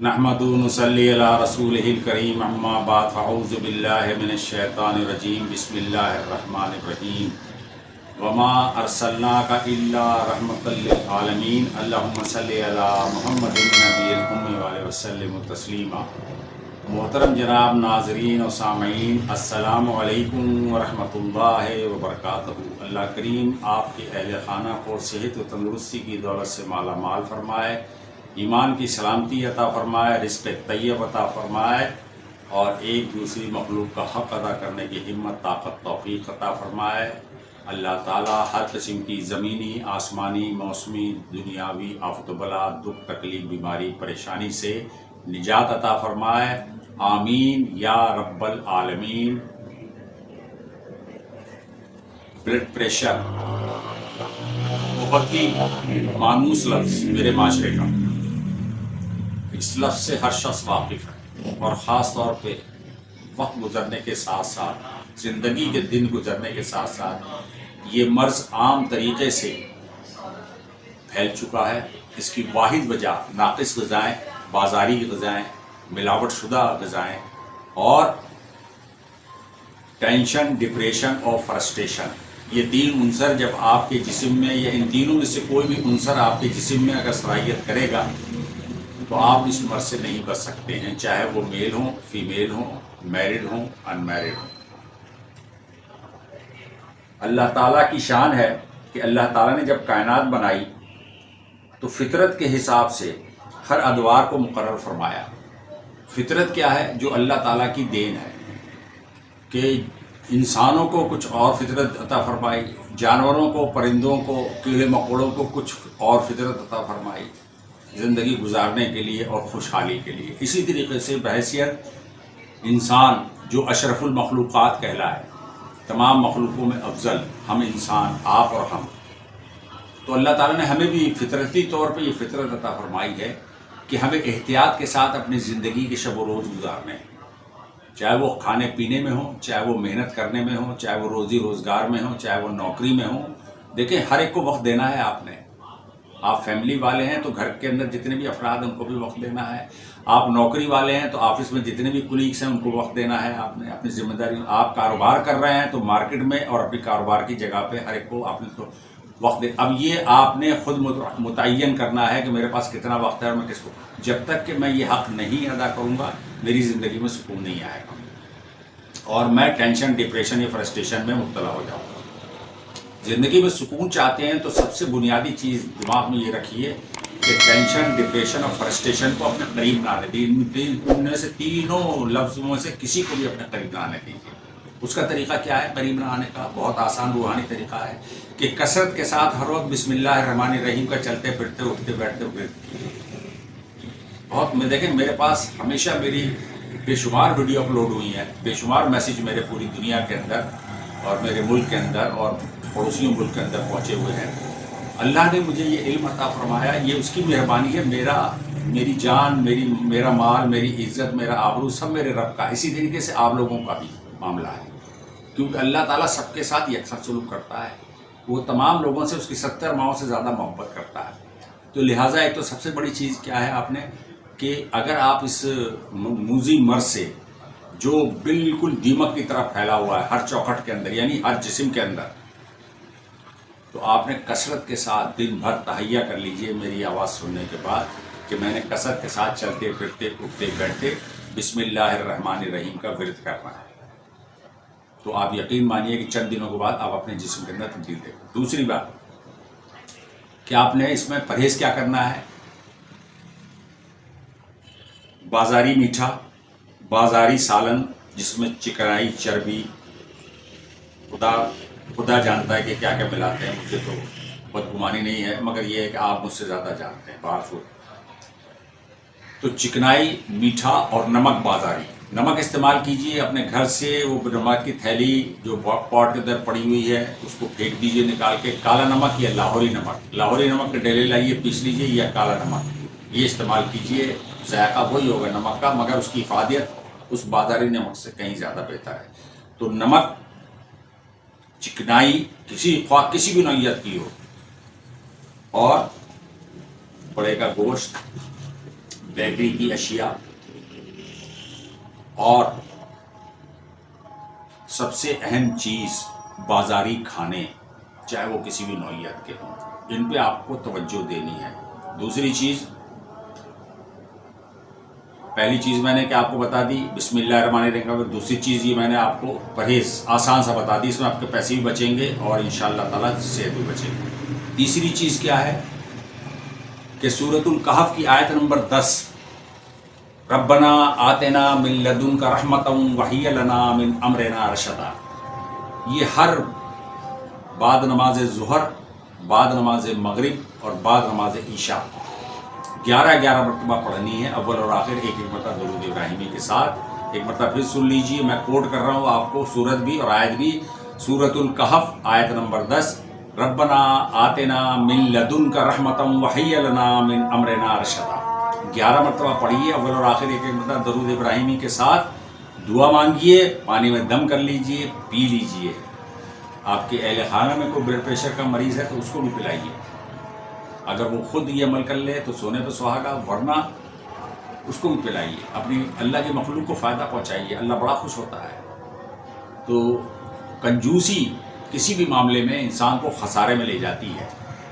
نحمدو نصلی علی رسولہ الکریم اما بعد فاعوذ باللہ من الشیطان الرجیم بسم اللہ الرحمن الرحیم وما ارسلناک الا رحمۃ للعالمین اللہم صلی علی محمد النبی الأمی وآلہ وسلم تسلیما۔ محترم جناب ناظرین و سامعین، السلام علیکم ورحمۃ اللہ وبرکاتہ۔ اللہ کریم آپ کے اہل خانہ کو صحت و تندرستی کی دولت سے مالا مال فرمائے، ایمان کی سلامتی عطا فرمائے، رزق طیب عطا فرمائے، اور ایک دوسری مخلوق کا حق ادا کرنے کی ہمت، طاقت، توفیق عطا فرمائے۔ اللہ تعالیٰ ہر قسم کی زمینی، آسمانی، موسمی، دنیاوی آفت و بلا، دکھ، تکلیف، بیماری، پریشانی سے نجات عطا فرمائے، آمین یا رب العالمین۔ بلڈ پریشر بہت ہی مانوس لفظ میرے معاشرے کا، اس لفظ سے ہر شخص واقف ہے، اور خاص طور پہ وقت گزرنے کے ساتھ ساتھ، زندگی کے دن گزرنے کے ساتھ ساتھ یہ مرض عام طریقے سے پھیل چکا ہے۔ اس کی واحد وجہ ناقص غذائیں، بازاری غذائیں، ملاوٹ شدہ غذائیں، اور ٹینشن، ڈپریشن اور فرسٹریشن، یہ تین عنصر جب آپ کے جسم میں، یا ان تینوں میں سے کوئی بھی عنصر آپ کے جسم میں اگر صلاحیت کرے گا تو آپ اس مرض سے نہیں بچ سکتے ہیں، چاہے وہ میل ہوں، فیمیل ہوں، میرڈ ہوں، ان میرڈ ہوں۔ اللہ تعالیٰ کی شان ہے کہ اللہ تعالیٰ نے جب کائنات بنائی تو فطرت کے حساب سے ہر ادوار کو مقرر فرمایا۔ فطرت کیا ہے؟ جو اللہ تعالیٰ کی دین ہے کہ انسانوں کو کچھ اور فطرت عطا فرمائی، جانوروں کو، پرندوں کو، کیڑے مکوڑوں کو کچھ اور فطرت عطا فرمائی زندگی گزارنے کے لیے اور خوشحالی کے لیے۔ اسی طریقے سے بحیثیت انسان جو اشرف المخلوقات کہلائے، تمام مخلوقوں میں افضل، ہم انسان، آپ اور ہم، تو اللہ تعالیٰ نے ہمیں بھی فطرتی طور پہ یہ فطرت عطا فرمائی ہے کہ ہمیں احتیاط کے ساتھ اپنی زندگی کے شب و روز گزارنے ہیں، چاہے وہ کھانے پینے میں ہوں، چاہے وہ محنت کرنے میں ہوں، چاہے وہ روزی روزگار میں ہوں، چاہے وہ نوکری میں ہوں۔ دیکھیں، ہر ایک کو وقت دینا ہے آپ نے۔ آپ فیملی والے ہیں تو گھر کے اندر جتنے بھی افراد ہیں ان کو بھی وقت دینا ہے، آپ نوکری والے ہیں تو آفس میں جتنے بھی کولیگس ہیں ان کو وقت دینا ہے، آپ نے اپنی ذمہ داری، آپ کاروبار کر رہے ہیں تو مارکیٹ میں اور اپنی کاروبار کی جگہ پہ ہر ایک کو آپ نے تو وقت دے۔ اب یہ آپ نے خود متعین کرنا ہے کہ میرے پاس کتنا وقت ہے اور میں کس کو، جب تک کہ میں یہ حق نہیں ادا کروں گا میری زندگی میں سکون نہیں آئے گا، اور میں ٹینشن، ڈپریشن یا فرسٹریشن میں مبتلا ہو جاؤں گا۔ زندگی میں سکون چاہتے ہیں تو سب سے بنیادی چیز دماغ میں یہ رکھیے کہ ٹینشن، ڈپریشن اور فرسٹریشن کو اپنے قریب نہ آنے دیجیے۔ ان میں سے تینوں لفظوں میں سے کسی کو بھی اپنے قریب نہ آنے دیجیے۔ اس کا طریقہ کیا ہے قریب نہ آنے کا؟ بہت آسان روحانی طریقہ ہے کہ کثرت کے ساتھ ہر وقت بسم اللہ الرحمن الرحیم کا چلتے پھرتے، اٹھتے بیٹھتے بہت، میں دیکھیں میرے پاس ہمیشہ میری بے شمار ویڈیو اپلوڈ ہوئی ہیں، بے شمار میسیج میرے پوری دنیا کے اندر اور میرے ملک کے اندر اور پڑوسیوں ملک کے اندر پہنچے ہوئے ہیں۔ اللہ نے مجھے یہ علم عطا فرمایا، یہ اس کی مہربانی ہے۔ میری جان، میرا مال، میری عزت، میرا آبرو سب میرے رب کا، اسی طریقے سے آپ لوگوں کا بھی معاملہ ہے، کیونکہ اللہ تعالیٰ سب کے ساتھ یکساں سلوک کرتا ہے، وہ تمام لوگوں سے اس کی 70 ماؤں سے زیادہ محبت کرتا ہے۔ تو لہٰذا ایک تو سب سے بڑی چیز کیا ہے آپ نے کہ اگر آپ اس موذی مرض سے جو بالکل دیمک کی طرح پھیلا ہوا ہے ہر چوکھٹ کے اندر، یعنی ہر جسم کے اندر، تو آپ نے کثرت کے ساتھ دن بھر تہیا کر لیجئے میری آواز سننے کے بعد کہ میں نے کثرت کے ساتھ چلتے پھرتے، اٹھتے بیٹھتے بسم اللہ الرحمن الرحیم کا ورد کرنا ہے، تو آپ یقین مانیے کہ چند دنوں کے بعد آپ اپنے جسم کے اندر تبدیل دیکھیں۔ دوسری بات کہ آپ نے اس میں پرہیز کیا کرنا ہے؟ بازاری میٹھا، بازاری سالن جس میں چکنائی، چربی، خدا جانتا ہے کہ کیا کیا ملاتے ہیں، مجھے تو بدگمانی نہیں ہے، مگر یہ ہے کہ آپ مجھ سے زیادہ جانتے ہیں باہر سے۔ تو چکنائی، میٹھا اور نمک بازاری، نمک استعمال کیجئے اپنے گھر سے، وہ نمک کی تھیلی جو پاٹ کے اندر پڑی ہوئی ہے اس کو پھینک دیجئے نکال کے، کالا نمک یا لاہوری نمک کے ڈیلے لائیے، پیس لیجئے، یا کالا نمک یہ استعمال کیجئے، ذائقہ وہی ہوگا نمک کا، مگر اس کی افادیت اس بازاری نمک سے کہیں زیادہ بہتر ہے۔ تو نمک، چکنائی کسی بھی نوعیت کی ہو، اور بڑے کا گوشت، بیکری کی اشیاء اور سب سے اہم چیز بازاری کھانے، چاہے وہ کسی بھی نوعیت کے ہوں، ان پہ آپ کو توجہ دینی ہے۔ دوسری چیز، پہلی چیز میں نے کہ آپ کو بتا دی بسم اللہ الرحمن الرحیم، دوسری چیز یہ میں نے آپ کو پرہیز آسان سا بتا دی، اس میں آپ کے پیسے بھی بچیں گے اور انشاءاللہ تعالیٰ صحت بھی بچے گی۔ تیسری چیز کیا ہے کہ سورۃ الکہف کی آیت نمبر 10، ربنا آتنا من لدنک رحمتا وہی لنا من امرنا رشدا، یہ ہر بعد نماز ظہر، بعد نماز مغرب اور بعد نماز عشاء 11 مرتبہ پڑھنی ہے، اول اور آخر ایک ایک مرتبہ درود ابراہیمی کے ساتھ۔ ایک مرتبہ پھر سن لیجئے، میں کوٹ کر رہا ہوں آپ کو سورت بھی اور آیت بھی، سورۃ الکہف آیت نمبر 10، ربنا آتنا من لدنک رحمتا وہی لنا من امرنا رشدا، 11 مرتبہ پڑھیے، اول اور آخر ایک ایک مرتبہ درود ابراہیمی کے ساتھ، دعا مانگیے، پانی میں دم کر لیجئے، پی لیجئے۔ آپ کے اہل خانہ میں کوئی بلڈ پریشر کا مریض ہے تو اس کو بھی پلائیے، اگر وہ خود یہ عمل کر لے تو سونے پہ سہاگا، ورنہ اس کو بھی پلائیے، اپنی اللہ کی مخلوق کو فائدہ پہنچائیے، اللہ بڑا خوش ہوتا ہے۔ تو کنجوسی کسی بھی معاملے میں انسان کو خسارے میں لے جاتی ہے۔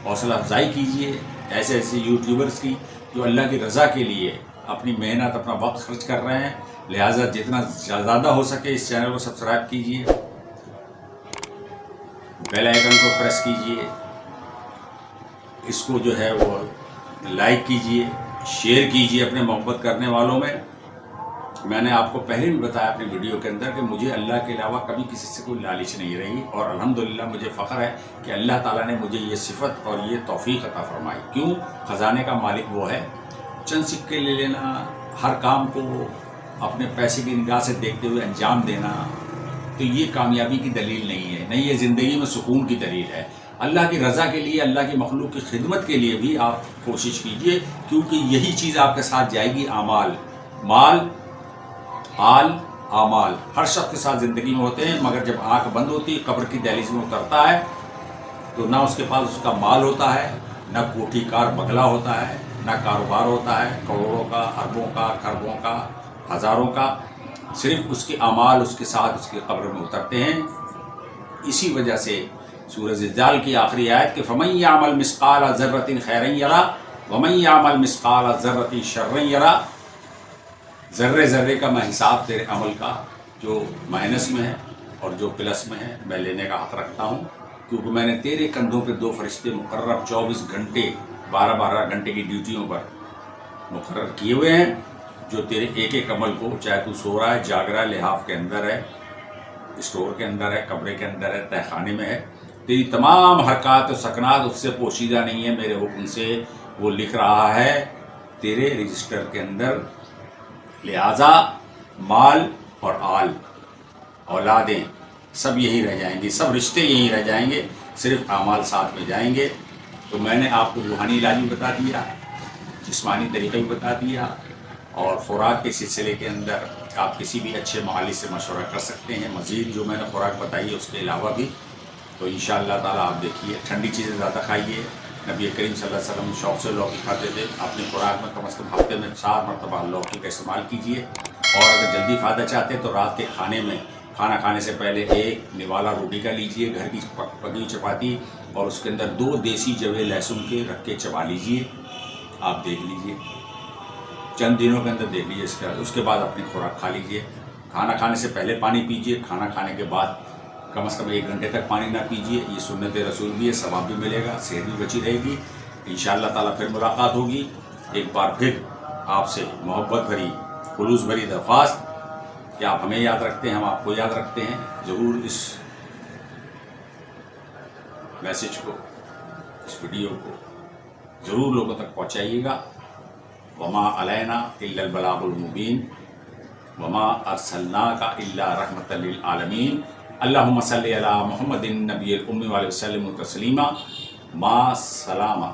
حوصلہ افزائی کیجیے ایسے ایسے یوٹیوبرز کی جو اللہ کی رضا کے لیے اپنی محنت، اپنا وقت خرچ کر رہے ہیں، لہٰذا جتنا زیادہ ہو سکے اس چینل کو سبسکرائب کیجیے، بیل آئیکن کو پریس کیجیے، اس کو جو ہے وہ لائک کیجیے، شیئر کیجیے اپنے محبت کرنے والوں میں۔ میں نے آپ کو پہلے بھی بتایا اپنی ویڈیو کے اندر کہ مجھے اللہ کے علاوہ کبھی کسی سے کوئی لالچ نہیں رہی، اور الحمدللہ مجھے فخر ہے کہ اللہ تعالیٰ نے مجھے یہ صفت اور یہ توفیق عطا فرمائی۔ کیوں؟ خزانے کا مالک وہ ہے۔ چند سکے لے لینا، ہر کام کو اپنے پیسے کی نگاہ سے دیکھتے ہوئے انجام دینا، تو یہ کامیابی کی دلیل نہیں ہے، نہیں یہ زندگی میں سکون کی دلیل ہے۔ اللہ کی رضا کے لیے، اللہ کی مخلوق کی خدمت کے لیے بھی آپ کوشش کیجئے، کیونکہ یہی چیز آپ کے ساتھ جائے گی۔ اعمال، مال، آل، اعمال ہر شخص کے ساتھ زندگی میں ہوتے ہیں، مگر جب آنکھ بند ہوتی ہے، قبر کی دہلیز میں اترتا ہے تو نہ اس کے پاس اس کا مال ہوتا ہے، نہ کوٹھی کار بنگلہ ہوتا ہے، نہ کاروبار ہوتا ہے کروڑوں کا، اربوں کا، کھربوں کا، ہزاروں کا، صرف اس کے اعمال اس کے ساتھ اس کی قبر میں اترتے ہیں۔ اسی وجہ سے سورہ زلزال کی آخری آیت کہ فَمَن يَعْمَلْ مِثْقَالَ ذَرَّةٍ خَيْرًا يَرَهُ وَمَن يَعْمَلْ مِثْقَالَ ذَرَّةٍ شَرًّا يَرَهُ، ذرے ذرے کا میں حساب تیرے عمل کا، جو مائنس میں ہے اور جو پلس میں ہے، میں لینے کا حق رکھتا ہوں، کیونکہ میں نے تیرے کندھوں پہ 2 فرشتے مقرر 24 گھنٹے 12 گھنٹے کی ڈیوٹیوں پر مقرر کیے ہوئے ہیں، جو تیرے ایک ایک عمل کو، چاہے تو سو رہا ہے، جاگ رہا ہے، لحاف کے اندر ہے، اسٹور کے اندر ہے، کمرے کے اندر ہے، تہہ خانے میں ہے، تیری تمام حرکات و سکنات اس سے پوشیدہ نہیں ہے، میرے حکم سے وہ لکھ رہا ہے تیرے رجسٹر کے اندر۔ لہذا مال اور آل، اولادیں سب یہی رہ جائیں گی، سب رشتے یہی رہ جائیں گے، صرف اعمال ساتھ میں جائیں گے۔ تو میں نے آپ کو روحانی علاج بھی بتا دیا، جسمانی طریقہ بھی بتا دیا، اور خوراک کے سلسلے کے اندر آپ کسی بھی اچھے معالج سے مشورہ کر سکتے ہیں۔ مزید جو میں نے خوراک بتائی ہے اس کے علاوہ بھی، تو انشاءاللہ تعالیٰ آپ دیکھیے، ٹھنڈی چیزیں زیادہ کھائیے۔ نبی کریم صلی اللہ علیہ وسلم شوق سے لوکی کھاتے تھے، اپنی خوراک میں کم از کم ہفتے میں 4 مرتبہ لوکی کا استعمال کیجیے، اور اگر جلدی فائدہ چاہتے ہیں تو رات کے کھانے میں، کھانا کھانے سے پہلے 1 نوالا روٹی کا لیجیے، گھر کی پکی چپاتی، اور اس کے اندر 2 دیسی جوے لہسن کے رکھ کے چبا لیجیے۔ آپ دیکھ لیجیے، چند دنوں کے اندر دیکھ لیجیے، اس کے بعد اپنی خوراک کھا لیجیے۔ کھانا کھانے سے پہلے پانی پیجیے، کھانا کھانے کے بعد کم از کم 1 گھنٹے تک پانی نہ پیجیے، یہ سنت رسول بھی ہے، ثواب بھی ملے گا، صحت بھی بچی رہے گی۔ انشاءاللہ تعالیٰ پھر ملاقات ہوگی۔ ایک بار پھر آپ سے محبت بھری، خلوص بھری درخواست کہ آپ ہمیں یاد رکھتے ہیں، ہم آپ کو یاد رکھتے ہیں۔ ضرور اس میسج کو، اس ویڈیو کو ضرور لوگوں تک پہنچائیے گا۔ وما علینا الا البلاغ المبین وما ارسلناک الا رحمۃ للعالمین۔ اللہم صلی علی محمد النبی الأمی وعلیہ وسلم تسلیما۔ ما سلامہ۔